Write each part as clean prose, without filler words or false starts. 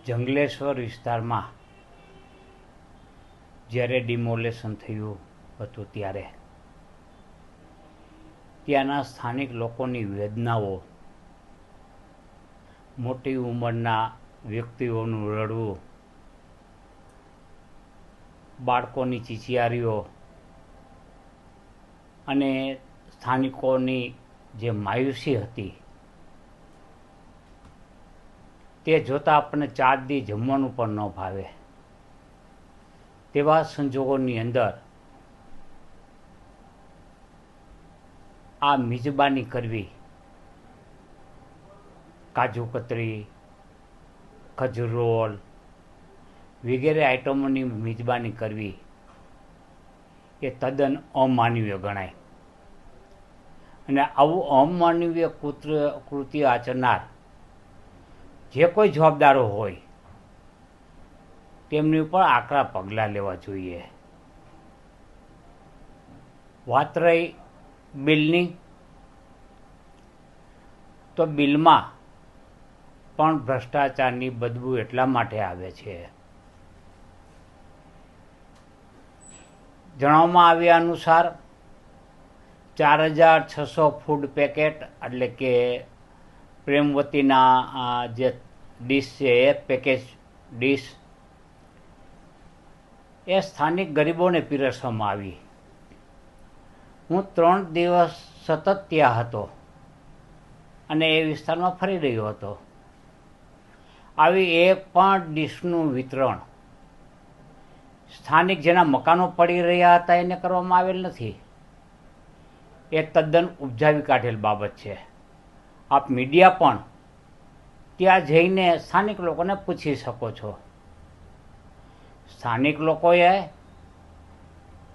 જંગલેશ્વર વિસ્તારમાં જ્યારે ડિમોલેશન થયું હતું ત્યારે ત્યાંના સ્થાનિક લોકોની વેદનાઓ, મોટી ઉંમરના વ્યક્તિઓનું રડવું, બાળકોની ચીચિયારીઓ અને સ્થાનિકોની જે માયુસી હતી તે જોતાં આપણને 4 દી જમવાનું પણ ન ભાવે. તેવા સંજોગોની અંદર આ મિજબાની કરવી, કાજુ કતરી, ખજૂર રોલ વગેરે આઇટમોની મિજબાની કરવી એ તદ્દન અમાનવીય ગણાય. અને આવું અમાનવીય કૃત્ય આચરનાર જે કોઈ જવાબદારો હોય તેમની ઉપર આકરા પગલાં લેવા જોઈએ. વાત રહી બિલની, તો બિલમાં પણ ભ્રષ્ટાચારની બદબૂ એટલા માટે આવે છે. જણાવવામાં આવ્યા અનુસાર 4600 ફૂડ પેકેટ એટલે કે પ્રેમવતીના જે ડીશ છે એ પેકેજ ડીશ એ સ્થાનિક ગરીબોને પીરસવામાં આવી. હું 3 દિવસ સતત ત્યાં હતો અને એ વિસ્તારમાં ફરી રહ્યો હતો. આવી એક પણ ડીશનું વિતરણ સ્થાનિક જેના મકાનો પડી રહ્યા હતા એને કરવામાં આવેલ નથી. એ તદ્દન ઉપજાવી કાઢેલ બાબત છે. આપ મીડિયા પણ ત્યાં જઈને સ્થાનિક લોકોને પૂછી શકો છો. સ્થાનિક લોકોએ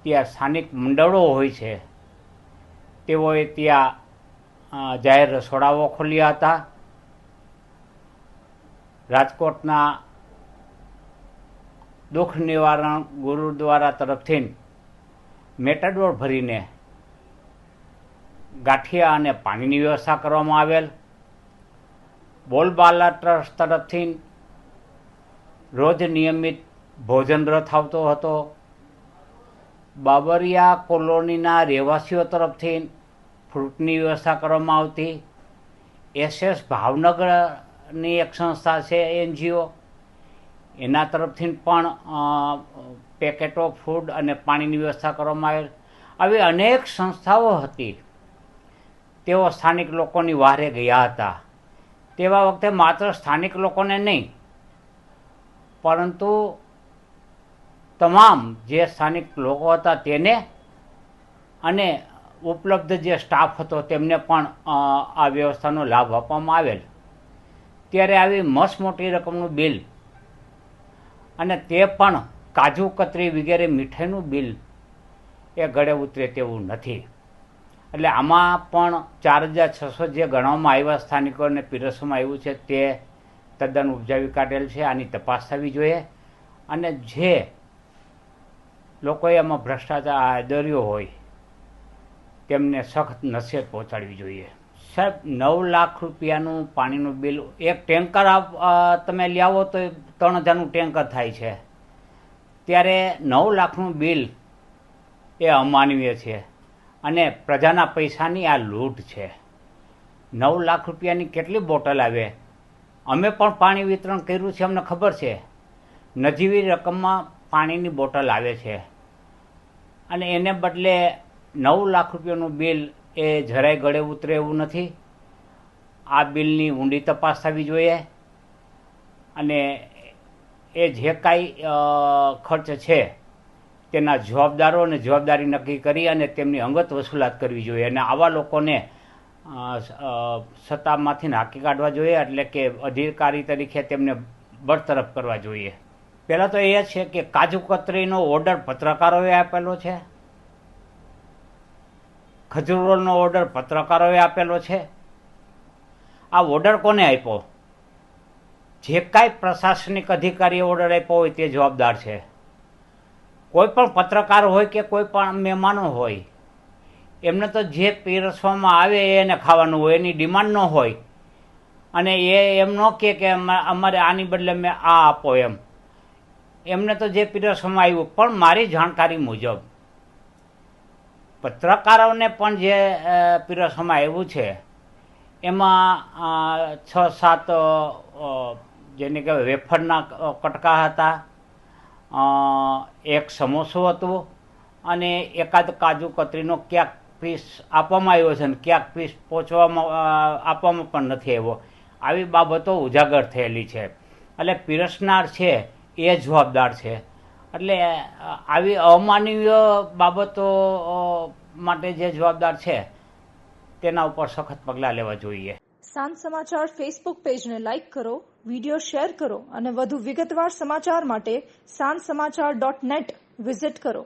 ત્યાં સ્થાનિક મંડળો હોય છે, તેઓએ ત્યાં જાહેર રસોડાઓ ખોલ્યા હતા. રાજકોટના દુઃખ નિવારણ ગુરુદ્વારા તરફથી મેટાડોર ભરીને ગાંઠિયા અને પાણીની વ્યવસ્થા કરવામાં આવેલ. બોલબાલા ટ્રસ્ટ તરફથી રોજ નિયમિત ભોજન રથ આવતો હતો. બાબરિયા કોલોનીના રહેવાસીઓ તરફથી ફ્રૂટની વ્યવસ્થા કરવામાં આવતી. SS ભાવનગરની એક સંસ્થા છે NGO, એના તરફથી પણ પેકેટો ફૂડ અને પાણીની વ્યવસ્થા કરવામાં આવેલ. આવી અનેક સંસ્થાઓ હતી, તેઓ સ્થાનિક લોકોની વહારે ગયા હતા. તેવા વખતે માત્ર સ્થાનિક લોકોને નહીં, પરંતુ તમામ જે સ્થાનિક લોકો હતા તેને અને ઉપલબ્ધ જે સ્ટાફ હતો તેમને પણ આ વ્યવસ્થાનો લાભ આપવામાં આવેલ. ત્યારે આવી મોટી રકમનું બિલ અને તે પણ કાજુ કતરી વગેરે મીઠાઈનું બિલ એ ગળે ઉતરે તેવું નથી. એટલે આમાં પણ 4600 જે ગણવામાં આવ્યા સ્થાનિકોને પીરસવામાં આવ્યું છે તે તદ્દન ઉપજાવી કાઢેલ છે. આની તપાસ થવી જોઈએ અને જે લોકોએ આમાં ભ્રષ્ટાચાર આદર્યો હોય તેમને સખત નસીહત પહોંચાડવી જોઈએ. સાહેબ, 9 લાખ રૂપિયાનું પાણીનું બિલ, એક ટેન્કર તમે લાવો તો 3000નું ટેન્કર થાય છે. ત્યારે 9 લાખનું બિલ એ અમાનવીય છે અને પ્રજાના પૈસાની આ લૂંટ છે. 9 લાખ રૂપિયાની કેટલી બોટલ આવે? અમે પણ પાણી વિતરણ કર્યું છે, અમને ખબર છે. નજીવી રકમમાં પાણીની બોટલ આવે છે અને એને બદલે 9 લાખ રૂપિયાનું બિલ એ જરાય ગળે ઉતરે એવું નથી. આ બિલની ઊંડી તપાસ થવી જોઈએ અને એ જે કાંઈ ખર્ચ છે તેના જવાબદારો અને જવાબદારી નક્કી કરી અને તેમની અંગત વસૂલાત કરવી જોઈએ અને આવા લોકોને સત્તામાંથી હાંકી કાઢવા જોઈએ, એટલે કે અધિકારી તરીકે તેમને બરતરફ કરવા જોઈએ. પહેલાં તો એ છે કે કાજુ કતરીનો ઓર્ડર પત્રકારોએ આપેલો છે, ખજૂર રોલનો ઓર્ડર પત્રકારોએ આપેલો છે. આ ઓર્ડર કોને આપ્યો? જે કાંઈ પ્રશાસનિક અધિકારીએ ઓર્ડર આપ્યો હોય તે જવાબદાર છે. કોઈ પણ પત્રકાર હોય કે કોઈ પણ મહેમાનો હોય, એમને તો જે પીરસવામાં આવે એને ખાવાનું હોય, એની ડિમાન્ડ ન હોય. અને એમ ન કહે કે અમારે આની બદલે મેં આ આપો એમને તો જે પીરસવામાં આવ્યું. પણ મારી જાણકારી મુજબ પત્રકારોને પણ જે પીરસવામાં આવ્યું છે એમાં 6-7 જેને કહેવાય વેફરના કટકા હતા, એક સમોસો હતું અને એકાદ કાજુ કતરીનો ક્યાંક પીસ આપવામાં આવ્યો છે અને ક્યાંક પીસ આપવામાં પણ નથી આવ્યો. આવી બાબતો ઉજાગર થયેલી છે. એટલે પીરસનાર છે એ જવાબદાર છે. એટલે આવી અમાનવીય બાબતો માટે જે જવાબદાર છે તેના ઉપર સખત પગલાં લેવા જોઈએ. સાંજ સમાચાર ફેસબુક પેજને લાઇક કરો, વિડીયો શેર કરો અને વધુ વિગતવાર સમાચાર માટે sanssamachar.net વિઝિટ કરો.